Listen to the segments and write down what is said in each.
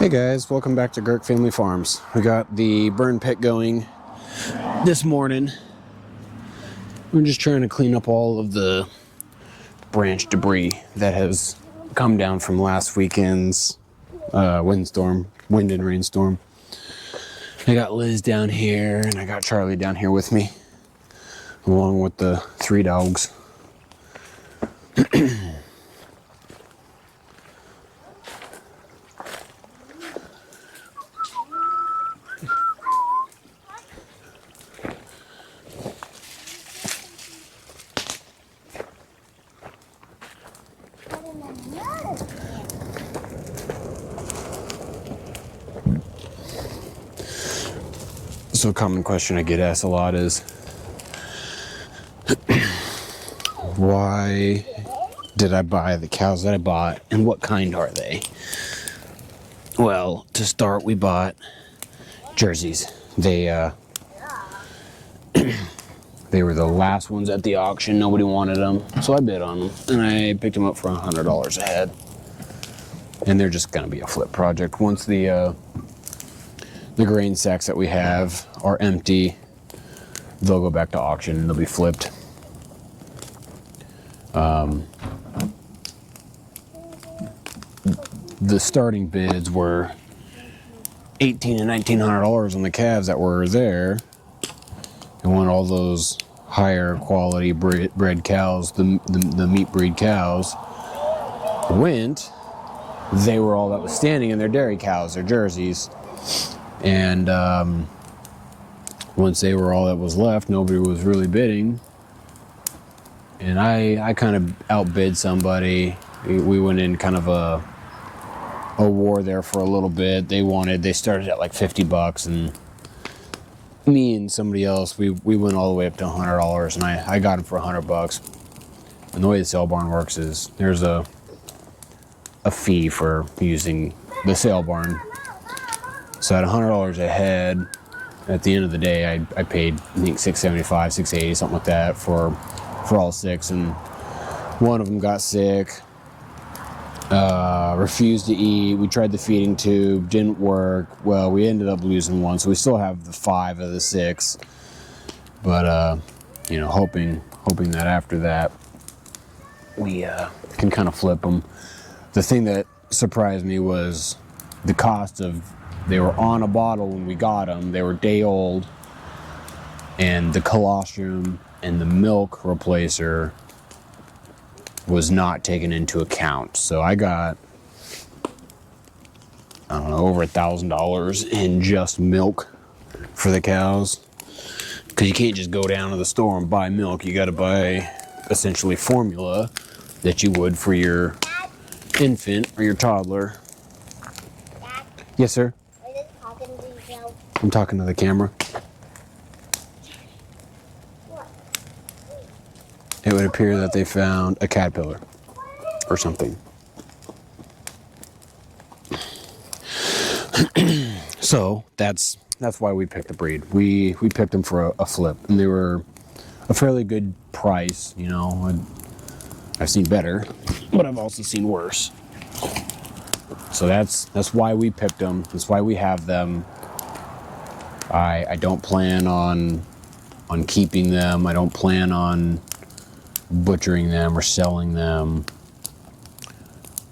Hey guys, welcome back to Girk Family Farms. We got the burn pit going this morning. We're just trying to clean up all of the branch debris that has come down from last weekend's wind and rainstorm. I got Liz down here and I got Charlie down here with me, along with the 3 dogs. So a common question I get asked a lot is, why did I buy the cows that I bought and what kind are they? Well, to start, we bought jerseys. They were the last ones at the auction. Nobody wanted them, so I bid on them, and I picked them up for $100 a head. And they're just gonna be a flip project. Once the grain sacks that we have are empty, they'll go back to auction and they'll be flipped. The starting bids were $1,800 and $1,900 on the calves that were there. And when all those higher quality bred cows, the meat breed cows, went, they were all that was standing, and they're dairy cows, they're jerseys. And once they were all that was left, nobody was really bidding. And I kind of outbid somebody. We went in kind of a war there for a little bit. They started at like $50, and me and somebody else, we went all the way up to $100, and I got them for $100. And the way the sale barn works is there's a fee for using the sale barn. So at $100 a head, at the end of the day, I paid, I think, $675, $680, something like that for all 6. And one of them got sick, refused to eat. We tried the feeding tube, didn't work. Well, we ended up losing one, so we still have the 5 of the 6. But hoping that after that we can kind of flip them. The thing that surprised me was the cost of. They were on a bottle when we got them. They were day old, and the colostrum and the milk replacer was not taken into account. So I got, over $1,000 in just milk for the cows. Because you can't just go down to the store and buy milk. You got to buy essentially formula that you would for your infant or your toddler. Yes, sir. I'm talking to the camera. It would appear that they found a caterpillar or something. So that's why we picked the breed. We picked them for a flip, and they were a fairly good price. I've seen better, but I've also seen worse. So that's why we picked them. That's why we have them. I don't plan on keeping them. I don't plan on butchering them or selling them.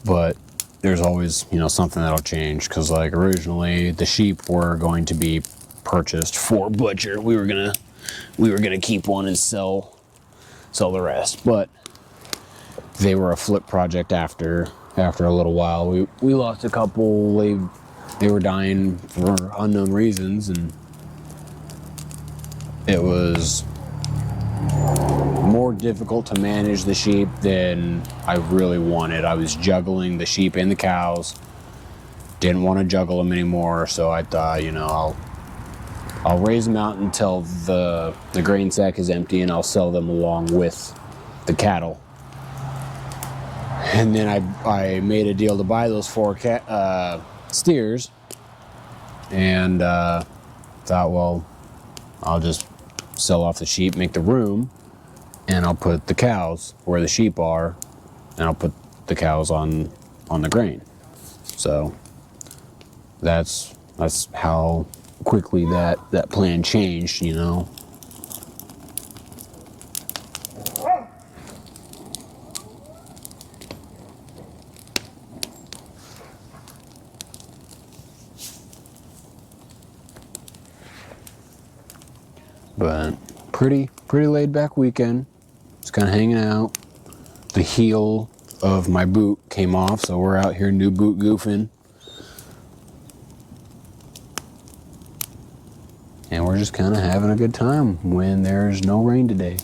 But there's always, something that'll change. Because like originally the sheep were going to be purchased for butcher. We were gonna keep one and sell the rest. But they were a flip project after a little while. We lost a couple. They were dying for unknown reasons, and it was more difficult to manage the sheep than I really wanted. I was juggling the sheep and the cows. Didn't want to juggle them anymore, so I thought, I'll raise them out until the grain sack is empty, and I'll sell them along with the cattle. And then I made a deal to buy those 4 steers, and thought, well, I'll just sell off the sheep, make the room, and I'll put the cows where the sheep are, and I'll put the cows on the grain. So That's how quickly that plan changed, you know. But pretty laid back weekend. Just kind of hanging out. The heel of my boot came off, so we're out here new boot goofing. And we're just kind of having a good time when there's no rain today.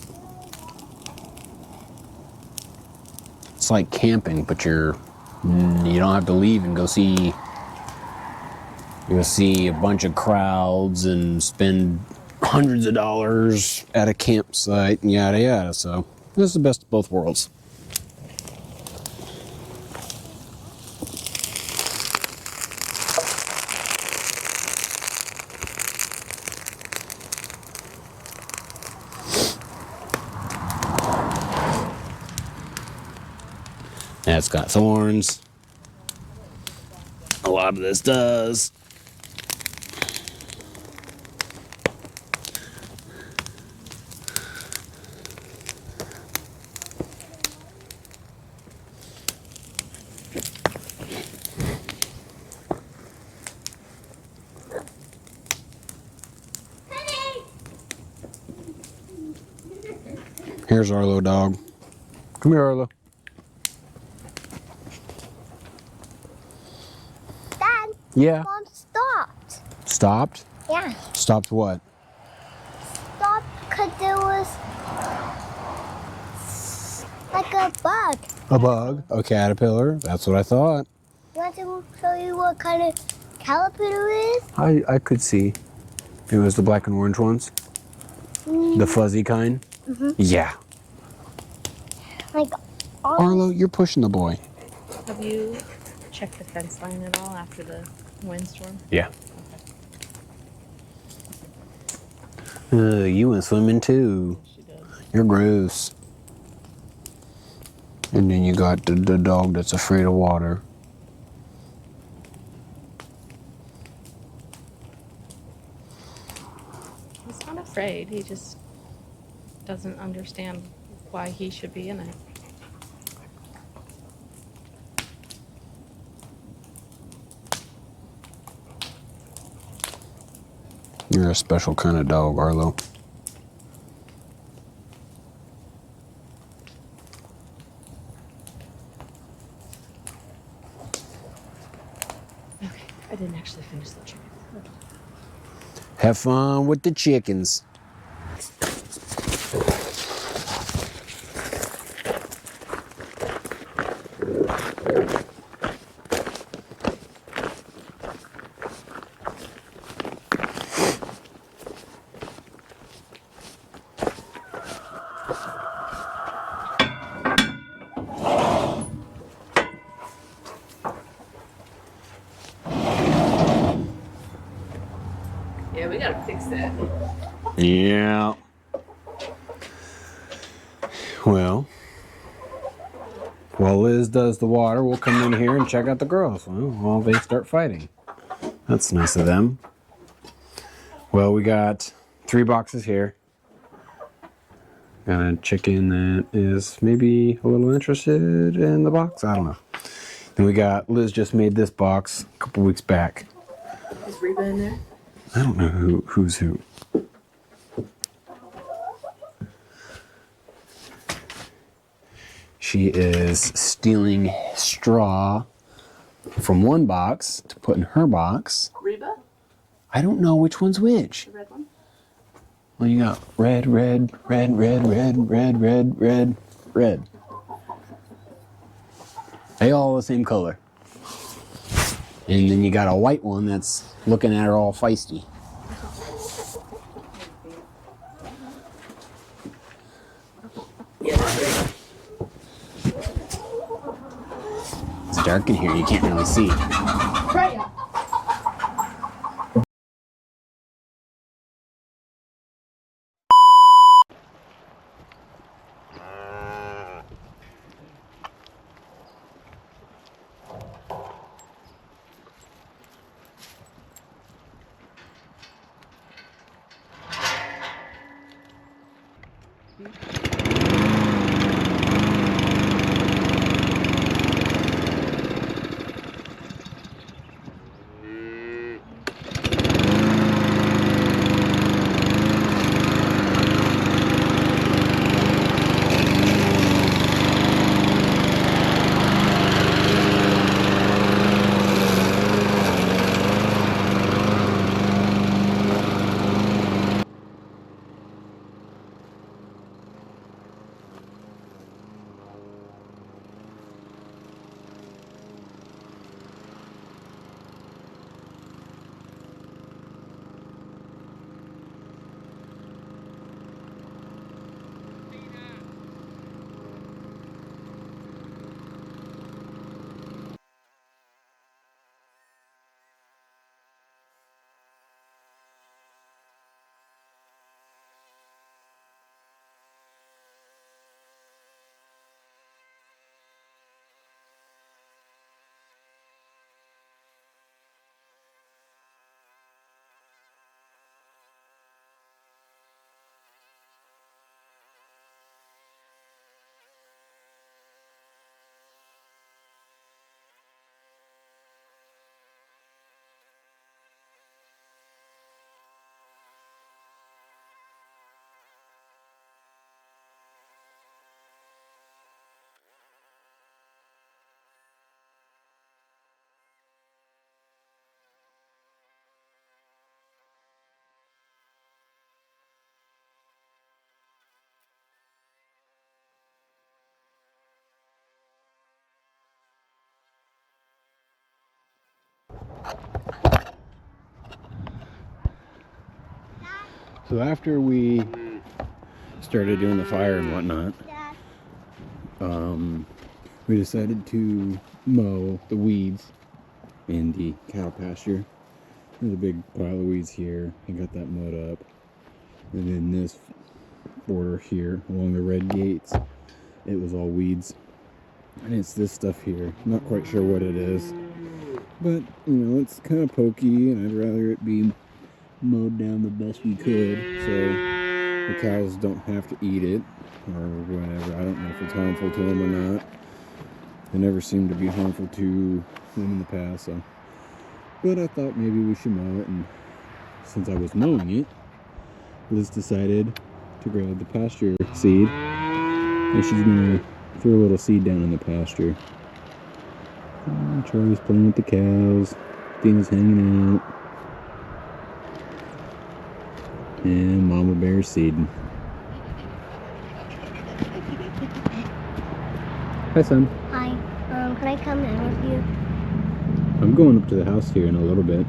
It's like camping, but you don't have to leave and go see a bunch of crowds and spend hundreds of dollars at a campsite and yada yada. So this is the best of both worlds. That's got thorns. A lot of this does. Here's Arlo, dog. Come here, Arlo. Dad. Yeah. Mom stopped. Stopped? Yeah. Stopped what? Stopped because there was like a bug. A bug? A caterpillar? That's what I thought. You want to show you what kind of caterpillar it is? I could see. It was the black and orange ones? The fuzzy kind? Mm-hmm. Yeah. Like Arlo, you're pushing the boy. Have you checked the fence line at all after the windstorm? Yeah. You went swimming too. She does. You're gross. And then you got the dog that's afraid of water. He's not afraid. He just doesn't understand why he should be in it. You're a special kind of dog, Arlo. Okay, I didn't actually finish the chicken. Have fun with the chickens. Yeah, we gotta fix that. Yeah. Well, while Liz does the water, we'll come in here and check out the girls. Well, while they start fighting. That's nice of them. Well, we got 3 boxes here. Got a chicken that is maybe a little interested in the box. I don't know. Then we got Liz just made this box a couple weeks back. Is Reba in there? I don't know who's who. She is stealing straw from one box to put in her box. Reba? I don't know which one's which. The red one? Well, you got red, red, red, red, red, red, red, red, red. They all the same color. And then you got a white one that's looking at her all feisty. It's dark in here, you can't really see. So after we started doing the fire and whatnot, we decided to mow the weeds in the cattle pasture. There's a big pile of weeds here. I got that mowed up. And then this border here along the red gates, it was all weeds. And it's this stuff here. Not quite sure what it is. But, you know, it's kind of pokey, and I'd rather it be mowed down the best we could so the cows don't have to eat it or whatever. I don't know if it's harmful to them or not. It never seemed to be harmful to them in the past, so. But I thought maybe we should mow it, and since I was mowing it, Liz decided to grab the pasture seed, and she's gonna throw a little seed down in the pasture. Charlie's playing with the cows, Dina's hanging out, and Mama Bear's seeding. Hi, son. Hi. Can I come in with you? I'm going up to the house here in a little bit.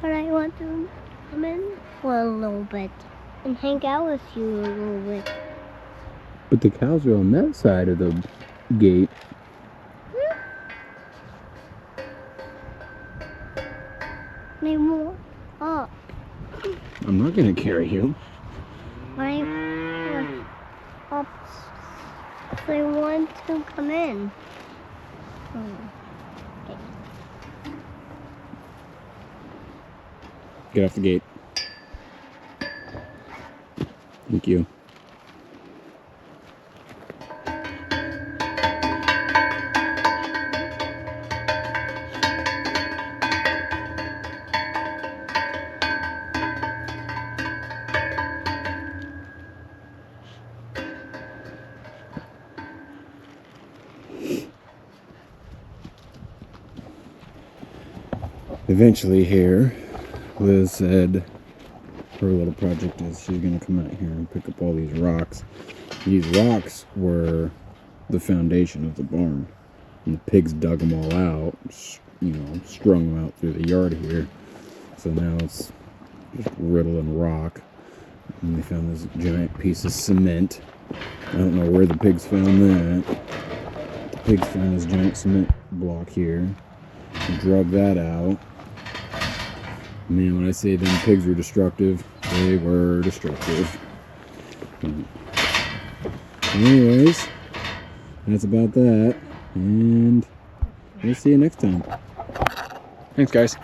But I want to come in for a little bit and hang out with you a little bit. But the cows are on that side of the gate. They more up. I'm not gonna carry you. They want to come in. Get off the gate. Thank you. Eventually here, Liz said her little project is she's going to come out here and pick up all these rocks. These rocks were the foundation of the barn. And the pigs dug them all out, you know, strung them out through the yard here. So now it's just riddling rock. And they found this giant piece of cement. I don't know where the pigs found that. The pigs found this giant cement block here. And drug that out. Man, when I say them pigs were destructive, they were destructive. Anyways, that's about that. And we'll see you next time. Thanks, guys.